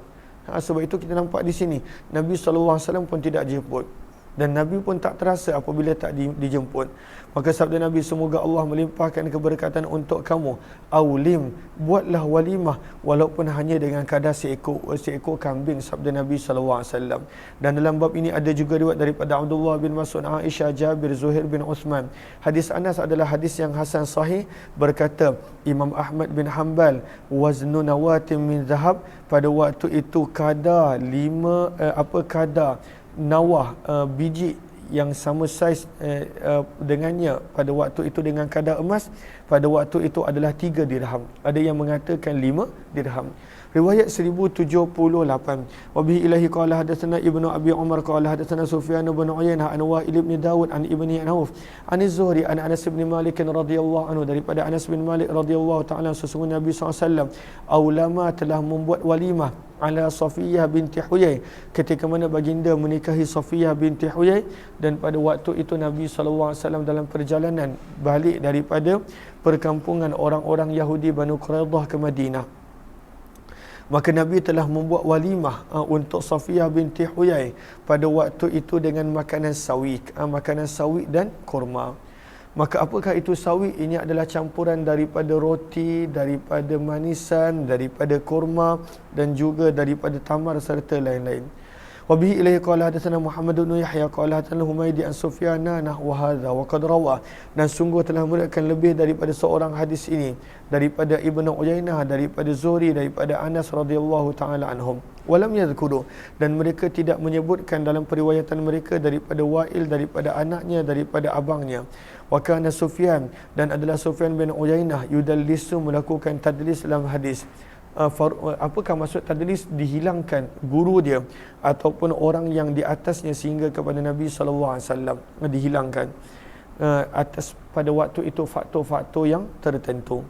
Speaker 1: Sebab itu kita nampak di sini Nabi SAW pun tidak jemput, dan Nabi pun tak terasa apabila tak dijemput. Maka sabda Nabi, semoga Allah melimpahkan keberkatan untuk kamu. Aulim, buatlah walimah walaupun hanya dengan kadar seekor kambing, sabda Nabi SAW. Dan dalam bab ini ada juga riwayat daripada Abdullah bin Mas'ud, Aisyah, Jabir, Zuhair bin Uthman. Hadis Anas adalah hadis yang hasan sahih. Berkata Imam Ahmad bin Hanbal, waznu nawatin min zahab, pada waktu itu kadar kadar nawah, biji yang sama saiz dengannya pada waktu itu dengan kadar emas, pada waktu itu adalah 3 dirham. Ada yang mengatakan 5 dirham. Riwayat 1078. Wa bihi ilahi qala hadatsana Ibnu Abi Umar qala hadatsana Sufyan bin Uyainah an Wa'il bin Dawud an Ibni Auf an Az-Zuhri an Anas bin Malik radhiyallahu anhu, daripada Anas bin Malik radhiyallahu taala, sesungguhnya Nabi SAW ulama telah membuat walimah ala Safiyah binti Huyai, ketika mana baginda menikahi Safiyah binti Huyai, dan pada waktu itu Nabi SAW dalam perjalanan balik daripada perkampungan orang-orang Yahudi Banu Quraidah ke Madinah. Maka Nabi telah membuat walimah untuk Safiyah binti Huyai pada waktu itu dengan makanan sawi dan kurma. Maka apakah itu sawi? Ini adalah campuran daripada roti, daripada manisan, daripada kurma dan juga daripada tamar serta lain-lain. Wabihi ilaihi qala hadatsana Muhammad bin Yahya qala hadatsana Humaydi an Sufyana nahwa hadza wa qad rawa, dan sungguh telah meriwayatkan lebih daripada seorang hadis ini daripada Ibnu Uyainah, daripada Zuhri, daripada Anas radhiyallahu taala anhum. Walam yadhkuru, dan mereka tidak menyebutkan dalam periwayatan mereka daripada Wa'il, daripada anaknya, daripada abangnya. Wa kana Sufyan, dan adalah Sufyan bin Uyainah yudallisu, melakukan tadlis dalam hadis. Apakah maksud tadlis? Dihilangkan guru dia ataupun orang yang di atasnya sehingga kepada Nabi SAW, dihilangkan atas pada waktu itu faktor-faktor yang tertentu.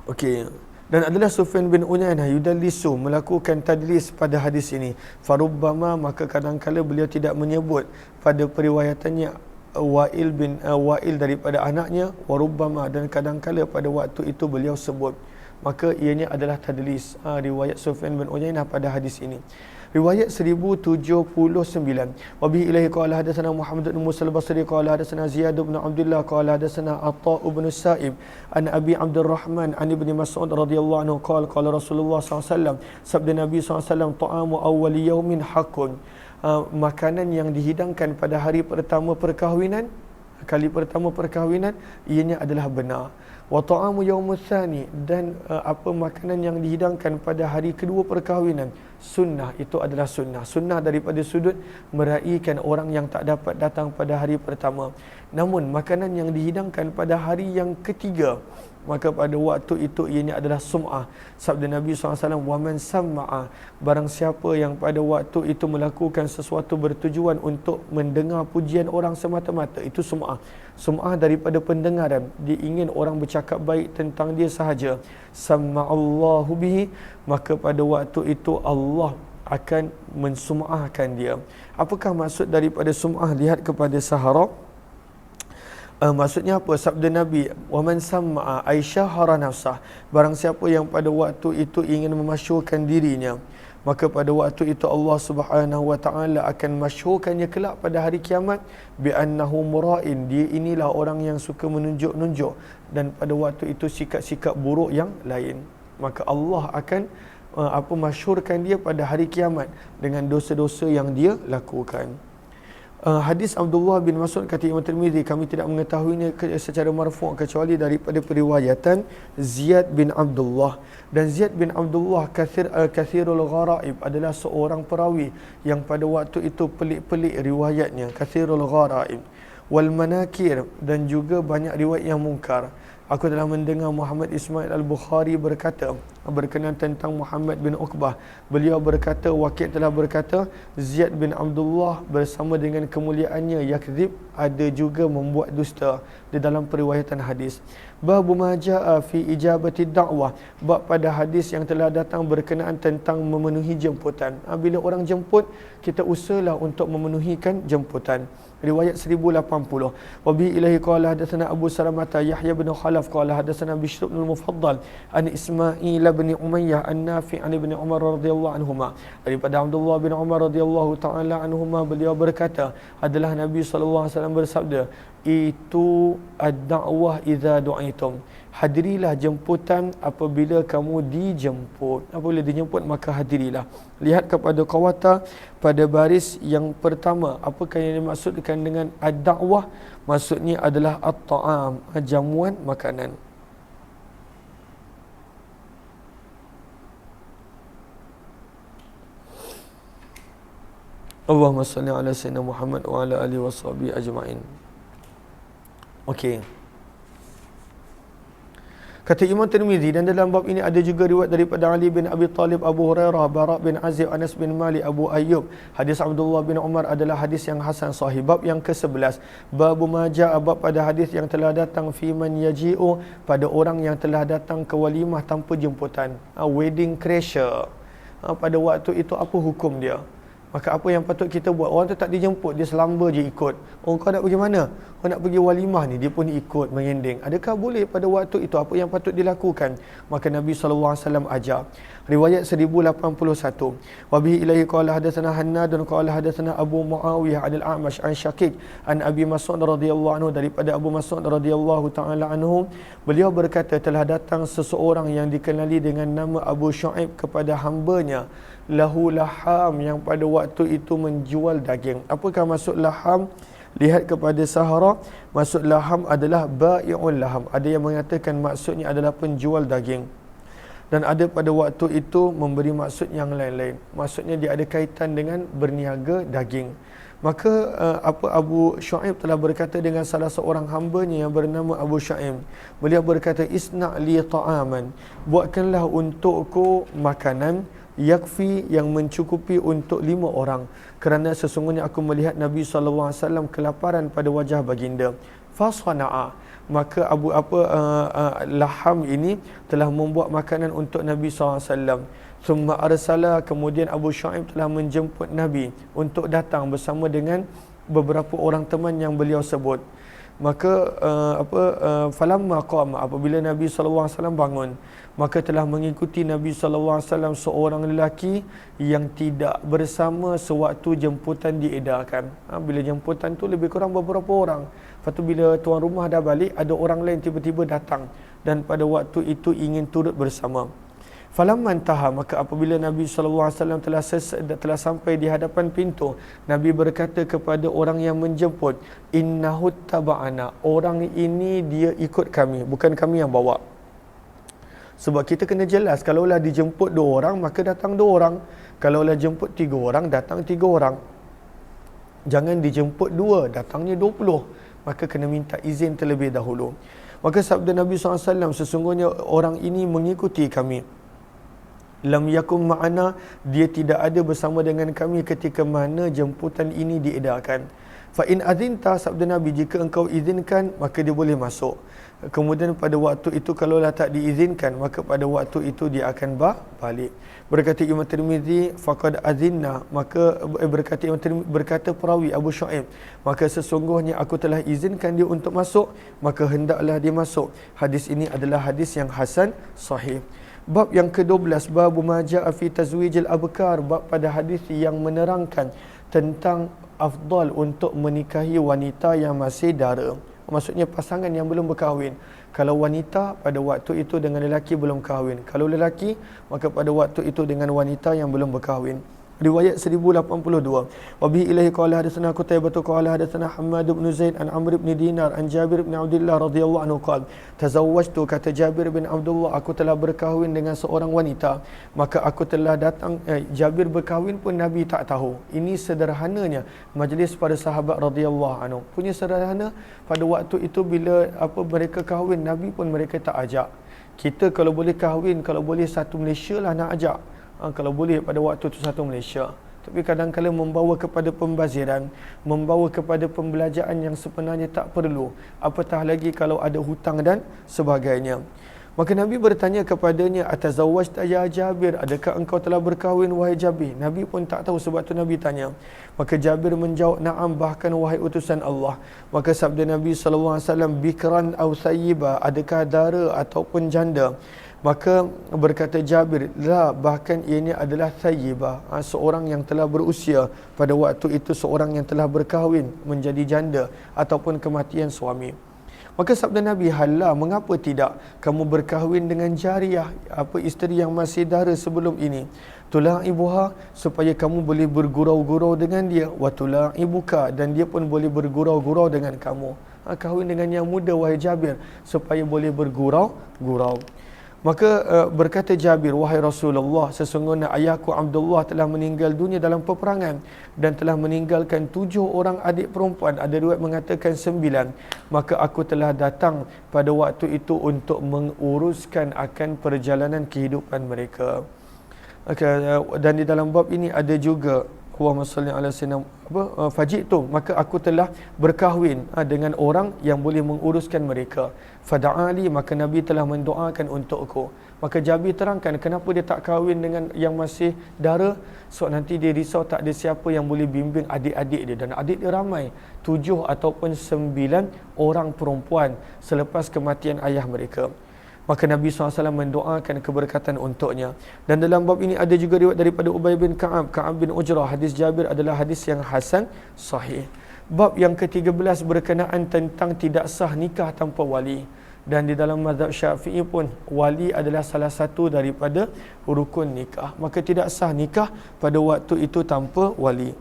Speaker 1: Okey. Dan adalah Sufyan bin Uyainah yudallisu, melakukan tadlis pada hadis ini. Farubbama, maka kadang-kala beliau tidak menyebut pada periwayatannya Wa'il daripada anaknya, warubbama, dan kadang-kala pada waktu itu beliau sebut. Maka ianya adalah tadlis, riwayat Sufyan bin Uyainah pada hadis ini. Riwayat 1079. Wabihi ilaihi qala hadatsana Muhammad bin Musa al-Basri qala hadatsana Ziyad bin Abdullah qala hadatsana Atha bin Sa'ib an Abi Abdurrahman an Ibnu Mas'ud radhiyallahu anhu qala qala Rasulullah SAW, sabda Nabi SAW, ta'amu awwali yaumin haqqun, makanan yang dihidangkan pada hari pertama perkahwinan, kali pertama perkahwinan, ianya adalah benar. Wa ta'amu yaumus tsani, dan apa makanan yang dihidangkan pada hari kedua perkahwinan, sunnah, itu adalah sunnah. Sunnah daripada sudut meraihkan orang yang tak dapat datang pada hari pertama. Namun makanan yang dihidangkan pada hari yang ketiga, maka pada waktu itu ianya adalah sum'ah. Sabda Nabi SAW, wa man sam'a, barang siapa yang pada waktu itu melakukan sesuatu bertujuan untuk mendengar pujian orang semata-mata, itu sum'ah. Sum'ah daripada pendengaran, dia ingin orang bercakap baik tentang dia sahaja. Samma'allahu bihi, maka pada waktu itu Allah akan mensum'ahkan dia. Apakah maksud daripada sum'ah? Lihat kepada Sahara. Maksudnya apa? Sabda Nabi, wa man sam'a ay syahara nafsah, barang siapa yang pada waktu itu ingin memasyhurkan dirinya, maka pada waktu itu Allah Subhanahu wa taala akan masyhurkannya kelak pada hari kiamat bi annahu mura'in, dia inilah orang yang suka menunjuk-nunjuk, dan pada waktu itu sikap-sikap buruk yang lain. Maka Allah akan masyhurkan dia pada hari kiamat dengan dosa-dosa yang dia lakukan. Hadis Abdullah bin Mas'ud kata Imam Tirmizi, kami tidak mengetahuinya secara marfu' kecuali daripada periwayatan Ziyad bin Abdullah. Dan Ziyad bin Abdullah kathirul gharaib, adalah seorang perawi yang pada waktu itu pelik-pelik riwayatnya, kathirul gharaib wal manakir, dan juga banyak riwayat yang mungkar. Aku telah mendengar Muhammad Ismail Al-Bukhari berkata berkenaan tentang Muhammad bin Uqbah. Beliau berkata, Waqi' telah berkata, Ziyad bin Abdullah bersama dengan kemuliaannya yakzib, ada juga membuat dusta di dalam periwayatan hadis. Babu ma jaa fi ijabati da'wah, bab pada hadis yang telah datang berkenaan tentang memenuhi jemputan. Bila orang jemput, kita usahalah untuk memenuhikan jemputan. Riwayat 1080. Wa bi ilahi qala hadatsana Abu Salamah Yahya bin Khalaf qala hadatsana Bishr bin Mufaddal an Ismail bin Umayyah an Nafi' an Ibn Umar radhiyallahu anhuma, daripada Abdullah bin Umar radhiyallahu taala anhuma, beliau berkata, adalah Nabi sallallahu alaihi wasallam bersabda, itu ad-da'wah idza du'itum, hadirilah jemputan apabila kamu dijemput. Apabila dijemput maka hadirilah. Lihat kepada qawata pada baris yang pertama, apakah yang dimaksudkan dengan ad-da'wah? Maksudnya adalah at-ta'am, jamuan makanan. Allahumma salli ala sayyidina Muhammad wa ala alihi washabihi ajma'in. Okey. Kata Imam Tirmizi, dan dalam bab ini ada juga riwayat daripada Ali bin Abi Talib, Abu Hurairah, Bara' bin Azib, Anas bin Malik, Abu Ayyub. Hadis Abdullah bin Umar adalah hadis yang hasan sahih. Bab yang ke-11, Babu ma jaa, bab pada hadis yang telah datang fi man yaji'u, pada orang yang telah datang ke walimah tanpa jemputan, wedding crasher. Pada waktu itu apa hukum dia? Maka apa yang patut kita buat? Orang tu tak dijemput, dia selamba je ikut. Oh, kau nak pergi mana? nak pergi walimah ni, dia pun ikut mengending. Adakah boleh pada waktu itu? Apa yang patut dilakukan? Maka Nabi SAW ajar. Riwayat 1081. Wa bihi ilaihi qala hadatsana Hannadun qala hadatsana Abu Muawiyah anil A'mash an Syaqiq an Abi Mas'ud radhiyallahu anhu, daripada Abu Mas'ud radhiyallahu taala anhu, beliau berkata, telah datang seseorang yang dikenali dengan nama Abu Syu'aib kepada hambanya, lahu laham, yang pada waktu itu menjual daging. Apakah maksud laham? Lihat kepada Sahara, maksud laham adalah bai'ul laham. Ada yang mengatakan maksudnya adalah penjual daging, dan ada pada waktu itu memberi maksud yang lain-lain. Maksudnya dia ada kaitan dengan berniaga daging. Maka Abu Syu'aib telah berkata dengan salah seorang hambanya yang bernama Abu Syu'aib. Beliau berkata, isna' li ta'aman, buatkanlah untukku makanan, yakfi, yang mencukupi untuk 5 orang, kerana sesungguhnya aku melihat Nabi SAW kelaparan pada wajah baginda. Fasana'a, maka Laham ini telah membuat makanan untuk Nabi SAW. Thumma arsala, kemudian Abu Syu'aib telah menjemput Nabi untuk datang bersama dengan beberapa orang teman yang beliau sebut. Maka falamma qama, apabila Nabi SAW bangun, maka telah mengikuti Nabi SAW seorang lelaki yang tidak bersama sewaktu jemputan diedarkan. Bila jemputan tu lebih kurang beberapa orang. Lepas tu bila tuan rumah dah balik, ada orang lain tiba-tiba datang dan pada waktu itu ingin turut bersama. Falamman taha, maka apabila Nabi SAW telah sampai di hadapan pintu, Nabi berkata kepada orang yang menjemput, innahu taba'ana, orang ini dia ikut kami, bukan kami yang bawa. Sebab kita kena jelas, kalaulah dijemput 2 orang, maka datang 2 orang. Kalaulah jemput 3 orang, datang 3 orang. Jangan dijemput 2, datangnya 20. Maka kena minta izin terlebih dahulu. Maka sabda Nabi SAW, sesungguhnya orang ini mengikuti kami. Lam yakum ma'ana, dia tidak ada bersama dengan kami ketika mana jemputan ini diedarkan. Fa in azinta, sabda Nabi, jika engkau izinkan, maka dia boleh masuk. Kemudian pada waktu itu kalaulah tak diizinkan, maka pada waktu itu dia akan balik. Berkata Imam Tirmizi, faqad azinna, maka berkata perawi Abu Syu'aib, maka sesungguhnya aku telah izinkan dia untuk masuk, maka hendaklah dia masuk. Hadis ini adalah hadis yang hasan sahih. Bab yang ke-12, bab ma ja'a fi tazwijil abkar, bab pada hadis yang menerangkan tentang afdal untuk menikahi wanita yang masih dara. Maksudnya pasangan yang belum berkahwin. Kalau wanita, pada waktu itu dengan lelaki belum kahwin. Kalau lelaki, maka pada waktu itu dengan wanita yang belum berkahwin. Riwayat 1082. Wa bihi ilaihi qala hadatsana Qutaibah qala hadatsana Hammad bin Zaid an Amr bin Dinar an Jabir bin Abdullah radhiyallahu anhu qala tazawwajtu, kata Jabir bin Abdullah, aku telah berkahwin dengan seorang wanita, maka aku telah datang Jabir berkahwin pun Nabi tak tahu. Ini sederhananya majlis para sahabat radhiyallahu anhu. Punya sederhana, pada waktu itu bila mereka kahwin, Nabi pun mereka tak ajak. Kita kalau boleh kahwin, kalau boleh satu Malaysia lah nak ajak. Kalau boleh pada waktu itu satu Malaysia. Tapi kadang-kadang membawa kepada pembaziran, membawa kepada pembelajaran yang sebenarnya tak perlu. Apatah lagi kalau ada hutang dan sebagainya. Maka Nabi bertanya kepadanya, atazawwajta ya Jabir, adakah engkau telah berkahwin wahai Jabir? Nabi pun tak tahu, sebab tu Nabi tanya. Maka Jabir menjawab, na'am, bahkan wahai utusan Allah. Maka sabda Nabi SAW, bikran aw sayyiba, adakah dara ataupun janda? Maka berkata Jabir, la, bahkan ianya adalah thayyibah, seorang yang telah berusia pada waktu itu, seorang yang telah berkahwin menjadi janda ataupun kematian suami. Maka sabda Nabi, hala, mengapa tidak kamu berkahwin dengan jariyah, isteri yang masih dara sebelum ini, tulang ibuha, supaya kamu boleh bergurau-gurau dengan dia, wa tulang ibuka, dan dia pun boleh bergurau-gurau dengan kamu. Kahwin dengan yang muda wahai Jabir, supaya boleh bergurau-gurau. Maka berkata Jabir, wahai Rasulullah, sesungguhnya ayahku Abdullah telah meninggal dunia dalam peperangan dan telah meninggalkan 7 orang adik perempuan, ada riwayat mengatakan 9. Maka aku telah datang pada waktu itu untuk menguruskan akan perjalanan kehidupan mereka. Dan di dalam bab ini ada juga Allahumma salli ala sayyidina faji'tu, maka aku telah berkahwin dengan orang yang boleh menguruskan mereka. Fada'ali, maka Nabi telah mendoakan untukku. Maka Jabir terangkan kenapa dia tak kahwin dengan yang masih dara. So nanti dia risau tak ada siapa yang boleh bimbing adik-adik dia. Dan adik dia ramai, 7 ataupun 9 orang perempuan selepas kematian ayah mereka. Maka Nabi SAW mendoakan keberkatan untuknya. Dan dalam bab ini ada juga riwayat daripada Ubay bin Ka'ab, Ka'ab bin Ujrah. Hadis Jabir adalah hadis yang hasan sahih. Bab yang ke-13 berkenaan tentang tidak sah nikah tanpa wali. Dan di dalam mazhab Syafi'i pun wali adalah salah satu daripada rukun nikah. Maka tidak sah nikah pada waktu itu tanpa wali.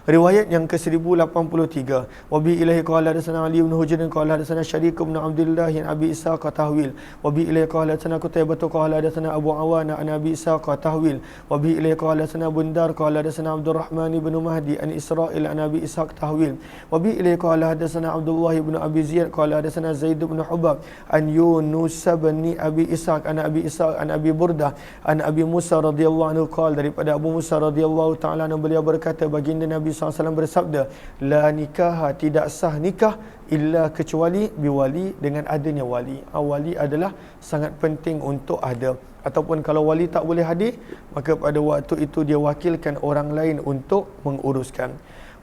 Speaker 1: Riwayat yang ke-1083, wa bi ilaihi qala hadatsana Ali bin Hujr qala hadatsana Syariq bin Abdullah bin Abi Ishaq tahwil, wa bi ilaihi qala hadatsana Qutaibah qala hadatsana Abu Awana an Abi Ishaq tahwil, wa bi ilaihi qala hadatsana Bundar qala hadatsana Abdurrahman bin Mahdi an Israil an Abi Ishaq tahwil, wa bi ilaihi qala hadatsana Abdullah bin Abi Ziyad qala hadatsana Zaid bin Hubab an Yunus bin Abi Ishaq an Abi Ishaq an Abi Burdah an Abi Musa radhiyallahu anhu qala, daripada Abu Musa radhiyallahu taala anhu, beliau berkata, baginda Nabi SAW bersabda, la nikaha, tidak sah nikah illa kecuali biwali, dengan adanya wali. Wali adalah sangat penting untuk ada. Ataupun kalau wali tak boleh hadir, maka pada waktu itu dia wakilkan orang lain untuk menguruskan.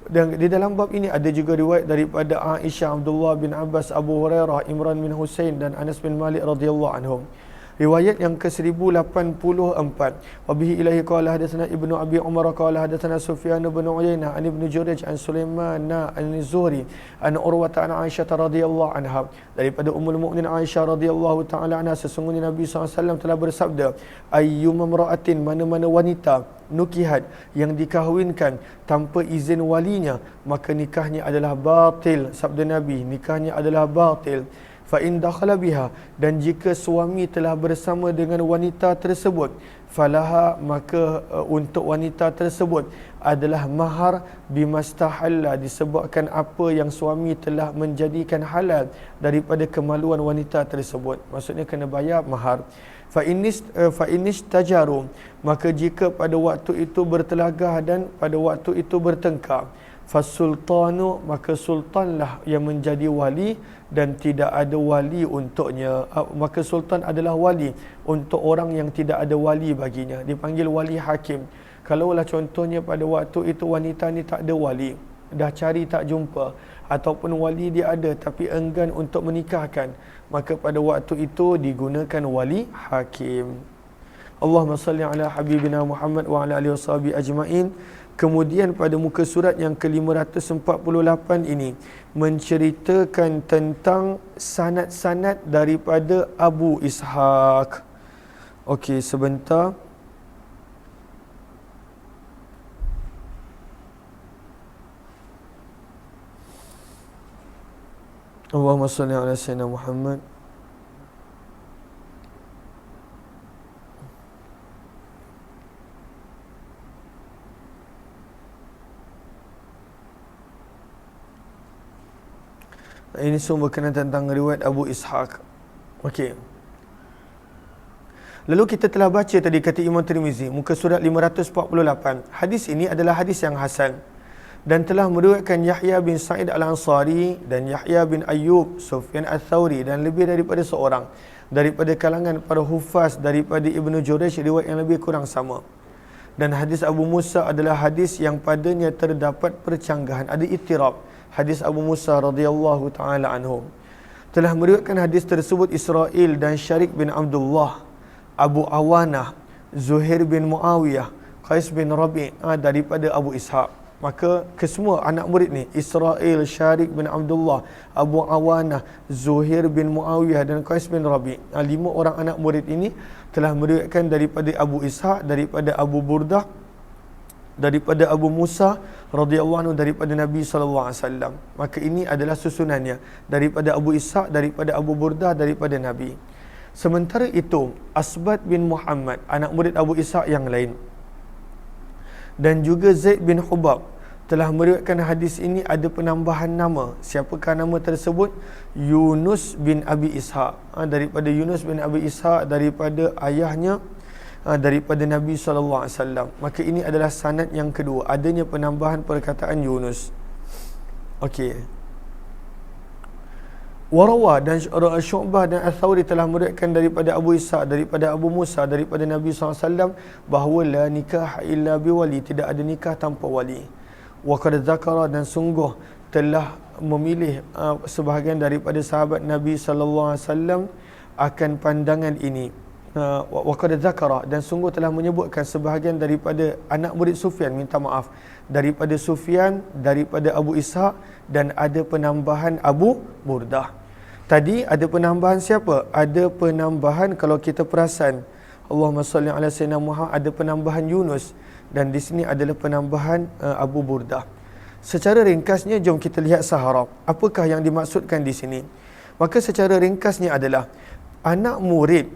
Speaker 1: Dan di dalam bab ini ada juga riwayat daripada Aisyah, Abdullah bin Abbas, Abu Hurairah, Imran bin Husain dan Anas bin Malik radhiyallahu anhum. Riwayat yang ke-1084, wa bihi ilahi qala hadatsana Ibnu Abi Umar qala hadatsana Sufyan bin Uyainah an Ibnu Jurayj an Sulaiman an Zuhri an Urwah an Aisyah radhiyallahu anha, daripada Ummul Mukminin Aisyah radhiyallahu taala anha, sesungguhnya Nabi SAW telah bersabda, ayyuma imra'atin, mana-mana wanita nukihat, yang dikahwinkan tanpa izin walinya, maka nikahnya adalah batil. Sabda Nabi, nikahnya adalah batil. Fa in dakhala biha, dan jika suami telah bersama dengan wanita tersebut, falaha, maka untuk wanita tersebut adalah mahar bimastahalla, disebabkan apa yang suami telah menjadikan halal daripada kemaluan wanita tersebut. Maksudnya kena bayar mahar. Fa inis tajaru, maka jika pada waktu itu bertelagah dan pada waktu itu bertengkar, fasultanu, maka sultanlah yang menjadi wali dan tidak ada wali untuknya. Maka sultan adalah wali untuk orang yang tidak ada wali baginya, dipanggil wali hakim. Kalaulah contohnya pada waktu itu wanita ni tak ada wali, dah cari tak jumpa, ataupun wali dia ada tapi enggan untuk menikahkan, maka pada waktu itu digunakan wali hakim. Allahumma salli ala habibina Muhammad wa ala alihi washabihi ajma'in. Kemudian pada muka surat yang ke-548 ini menceritakan tentang sanad-sanad daripada Abu Ishaq. Okey, sebentar. Allahumma salli ala sayyidina Muhammad. Ini semua berkenaan tentang riwayat Abu Ishaq. Okey. Lalu kita telah baca tadi kata Imam Tirmizi, muka surat 548. Hadis ini adalah hadis yang hasan dan telah meriwayatkan Yahya bin Sa'id Al-Ansari dan Yahya bin Ayyub, Sufyan Ats-Tsauri dan lebih daripada seorang daripada kalangan para hufaz daripada Ibnu Jurayj, riwayat yang lebih kurang sama. Dan hadis Abu Musa adalah hadis yang padanya terdapat percanggahan, ada ittirab. Hadis Abu Musa radhiyallahu taala anhu telah meriwayatkan hadis tersebut Israil dan Syariq bin Abdullah, Abu Awanah, Zuhair bin Muawiyah, Qais bin Rabi' daripada Abu Ishaq. Maka kesemua anak murid ni, Israil, Syariq bin Abdullah, Abu Awanah, Zuhair bin Muawiyah dan Qais bin Rabi', 5 orang anak murid ini telah meriwayatkan daripada Abu Ishaq, daripada Abu Burdah, daripada Abu Musa radhiyallahu anhu, daripada Nabi sallallahu alaihi wasallam. Maka ini adalah susunannya, daripada Abu Ishaq, daripada Abu Burdah, daripada Nabi. Sementara itu Asbad bin Muhammad, anak murid Abu Ishaq yang lain, dan juga Zaid bin Hubab telah meriwayatkan hadis ini ada penambahan nama. Siapakah nama tersebut? Yunus bin Abi Ishaq, daripada Yunus bin Abi Ishaq, daripada ayahnya daripada Nabi SAW. Maka ini adalah sanad yang kedua, adanya penambahan perkataan Yunus. Okey. Warawa dan Syu'bah dan Al-Thawri telah meriwayatkan daripada Abu Ishaq, daripada Abu Musa, daripada Nabi SAW bahawa la nikah illa biwali, tidak ada nikah tanpa wali. Wa qad dzakara, dan sungguh telah memilih sebahagian daripada sahabat Nabi SAW akan pandangan ini. Wa qad dzakara, dan sungguh telah menyebutkan sebahagian daripada anak murid Sufyan, minta maaf, daripada Sufyan, daripada Abu Ishaq, dan ada penambahan Abu Burdah. Tadi ada penambahan siapa? Ada penambahan, kalau kita perasan, Allahumma salli ala sayyidina Muhammad, ada penambahan Yunus, dan di sini adalah penambahan Abu Burdah. Secara ringkasnya, jom kita lihat saharah. Apakah yang dimaksudkan di sini? Maka secara ringkasnya adalah anak murid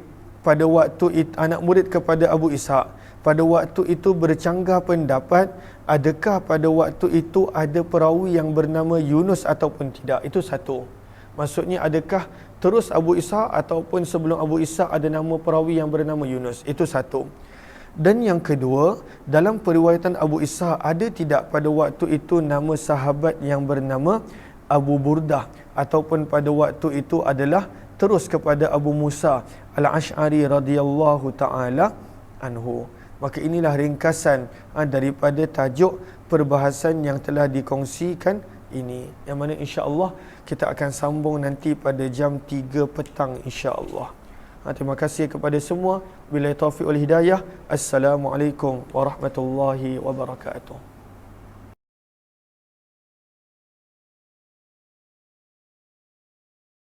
Speaker 1: pada waktu itu, anak murid kepada Abu Ishaq pada waktu itu bercanggah pendapat, adakah pada waktu itu ada perawi yang bernama Yunus ataupun tidak. Itu satu. Maksudnya adakah terus Abu Ishaq ataupun sebelum Abu Ishaq ada nama perawi yang bernama Yunus. Itu satu. Dan yang kedua, dalam periwayatan Abu Ishaq ada tidak pada waktu itu nama sahabat yang bernama Abu Burdah, ataupun pada waktu itu adalah terus kepada Abu Musa Al-Ash'ari radhiyallahu ta'ala anhu. Maka inilah ringkasan daripada tajuk perbahasan yang telah dikongsikan ini, yang mana insya-Allah kita akan sambung nanti pada jam 3 petang insya-Allah. Terima kasih kepada semua. Billahi taufiq wal hidayah. Assalamualaikum warahmatullahi wabarakatuh.